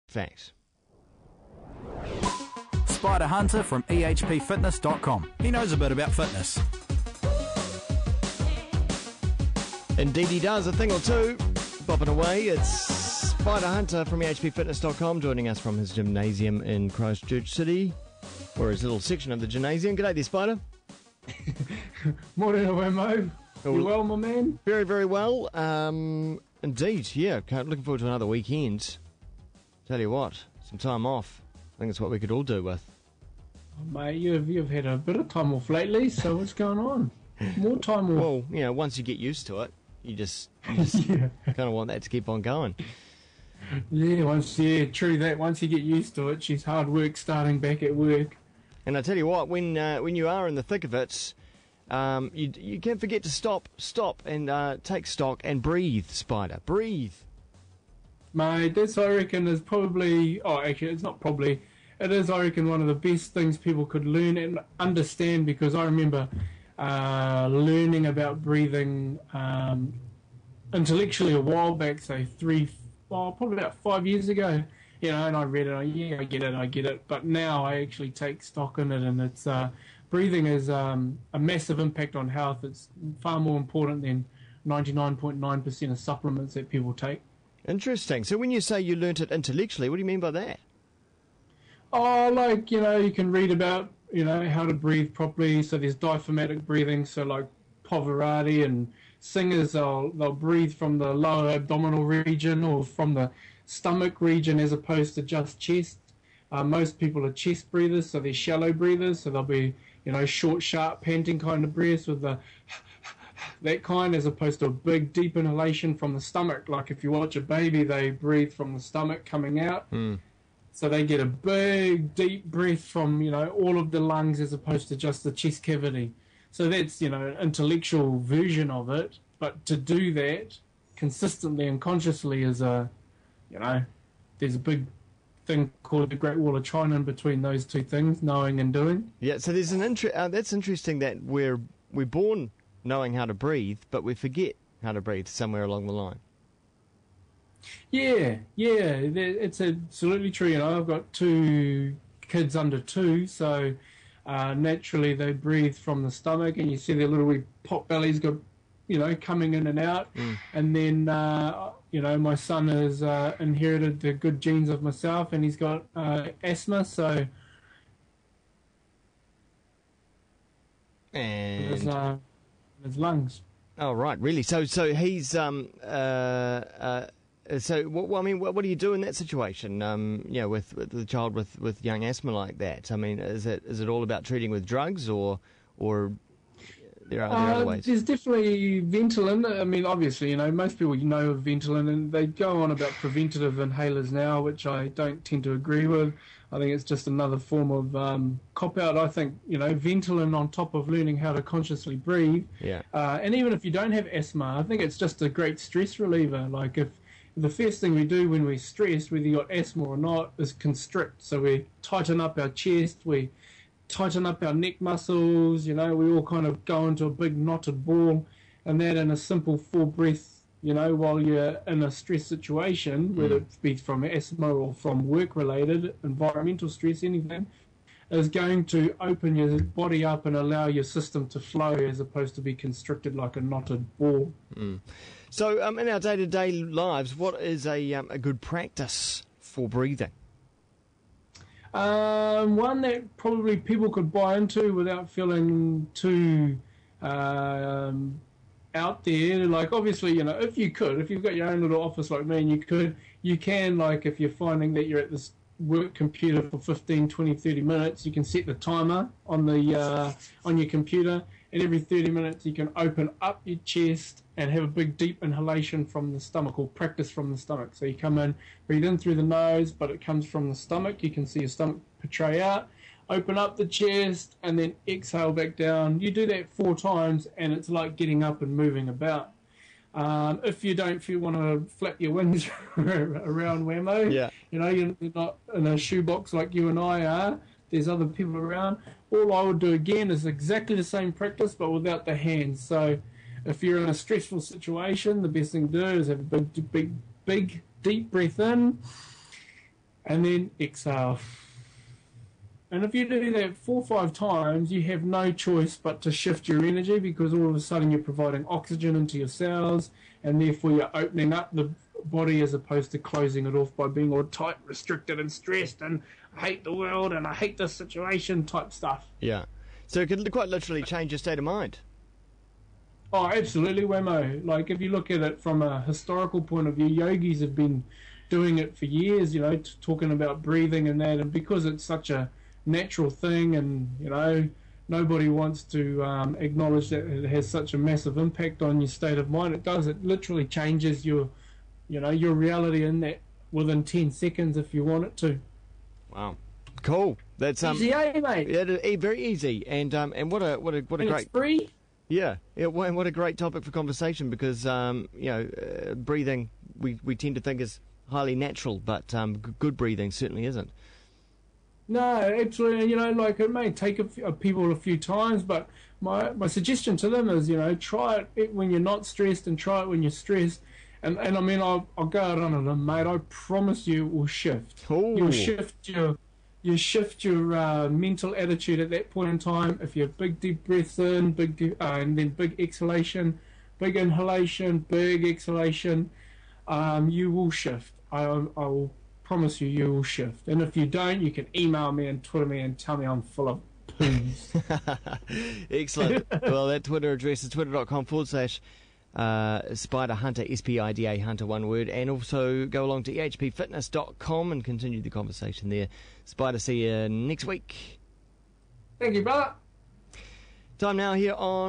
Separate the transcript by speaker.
Speaker 1: fact.
Speaker 2: Spida Hunter from ehpfitness.com. He knows a bit about fitness.
Speaker 1: Indeed he does, a thing or two. Bopping away, it's Spida Hunter from ehpfitness.com joining us from his gymnasium in Christchurch City, or his little section of the gymnasium. G'day there, Spida.
Speaker 3: Morning, Wammo. You well, my man?
Speaker 1: Very, very well. Indeed, yeah. Looking forward to another weekend. Tell you what, some time off. I think it's what we could all do with.
Speaker 3: Oh, mate, you've had a bit of time off lately, so what's going on? More time off.
Speaker 1: Well, once you get used to it, you just kind of want that to keep on going.
Speaker 3: Yeah, true that. Once you get used to it, she's hard work starting back at work.
Speaker 1: And I tell you what, when you are in the thick of it, you can't forget to stop and take stock and breathe, Spida. Breathe.
Speaker 3: Mate, this I reckon is probably... Oh, actually, it's not probably. It is, I reckon, one of the best things people could learn and understand, because I remember learning about breathing intellectually a while back, say probably about 5 years ago. You know, and I read it, I get it. But now I actually take stock in it, and it's breathing is a massive impact on health. It's far more important than 99.9% of supplements that people take.
Speaker 1: Interesting. So when you say you learnt it intellectually, what do you mean by that?
Speaker 3: Oh, like, you can read about, how to breathe properly. So there's diaphragmatic breathing. So like Pavarotti and singers, they'll breathe from the lower abdominal region or from the stomach region as opposed to just chest. Most people are chest breathers, so they're shallow breathers. So they'll be, short, sharp, panting kind of breaths with that kind, as opposed to a big, deep inhalation from the stomach. Like if you watch a baby, they breathe from the stomach coming out. Mm. So they get a big, deep breath from, all of the lungs as opposed to just the chest cavity. So that's, an intellectual version of it. But to do that consistently and consciously is there's a big thing called the Great Wall of China in between those two things, knowing and doing.
Speaker 1: Yeah, so there's that's interesting that we're born knowing how to breathe, but we forget how to breathe somewhere along the line.
Speaker 3: Yeah, it's absolutely true. I've got 2 kids under 2, so naturally they breathe from the stomach, and you see their little wee pot bellies go, coming in and out. Mm. And then, my son has inherited the good genes of myself, and he's got asthma, so...
Speaker 1: And...
Speaker 3: his lungs.
Speaker 1: Oh, right, really? So he's... So, what do you do in that situation? With the child with young asthma like that. I mean, is it all about treating with drugs, or there are other ways?
Speaker 3: There's definitely Ventolin. I mean, obviously, most people of Ventolin, and they go on about preventative inhalers now, which I don't tend to agree with. I think it's just another form of cop-out. I think, Ventolin on top of learning how to consciously breathe. Yeah. And even if you don't have asthma, I think it's just a great stress reliever. Like if the first thing we do when we're stressed, whether you've got asthma or not, is constrict. So we tighten up our chest, we tighten up our neck muscles, we all kind of go into a big knotted ball, and that in a simple full breath, while you're in a stress situation, whether it be from asthma or from work-related, environmental stress, anything, is going to open your body up and allow your system to flow as opposed to be constricted like a knotted ball. Mm.
Speaker 1: So in our day-to-day lives, what is a good practice for breathing?
Speaker 3: One that probably people could buy into without feeling too out there. Like, obviously, if you've got your own little office like me, and you can, like, if you're finding that you're at this work computer for 15, 20, 30 minutes, you can set the timer on your computer, and every 30 minutes you can open up your chest and have a big deep inhalation from the stomach, or practice from the stomach. So you come in, breathe in through the nose, but it comes from the stomach. You can see your stomach portray out. Open up the chest and then exhale back down. You do that 4 times and it's like getting up and moving about. If you want to flap your wings around Wammo, you're not in a shoebox like you and I are. There's other people around. All I would do again is exactly the same practice, but without the hands. So if you're in a stressful situation, the best thing to do is have a big, deep breath in. and then exhale. And if you do that 4 or 5 times, you have no choice but to shift your energy, because all of a sudden you're providing oxygen into your cells, and therefore you're opening up the body as opposed to closing it off by being all tight, restricted and stressed and I hate the world and I hate this situation type stuff.
Speaker 1: Yeah. So it could quite literally change your state of mind.
Speaker 3: Oh, absolutely, Wammo. Like, if you look at it from a historical point of view, yogis have been doing it for years, you know, talking about breathing and that, and because it's such a natural thing, and, you know, nobody wants to acknowledge that it has such a massive impact on your state of mind. It does. It literally changes your, you know, your reality in that within 10 seconds if you want it to.
Speaker 1: Wow. Cool. That's
Speaker 3: Easy, eh, mate?
Speaker 1: Yeah, very easy, and what a
Speaker 3: And
Speaker 1: great.
Speaker 3: it's free.
Speaker 1: Yeah, and what a great topic for conversation, because breathing we tend to think is highly natural, but good breathing certainly isn't.
Speaker 3: No, absolutely. You know, like, it may take people a few times, but my suggestion to them is, you know, try it when you're not stressed and try it when you're stressed. And I mean, I'll go out on a limb, mate. I promise you it will shift.
Speaker 1: Ooh.
Speaker 3: You shift your mental attitude at that point in time. If you have big deep breaths in, and then big exhalation, big inhalation, big exhalation, you will shift. I will promise you will shift. And if you don't, you can email me and Twitter me and tell me I'm full of poos.
Speaker 1: Excellent. Well, that Twitter address is twitter.com/Spida Hunter, SPIDA Hunter, one word, and also go along to ehpfitness.com and continue the conversation there. Spida, see you next week.
Speaker 3: Thank you, brother.
Speaker 1: Time now here on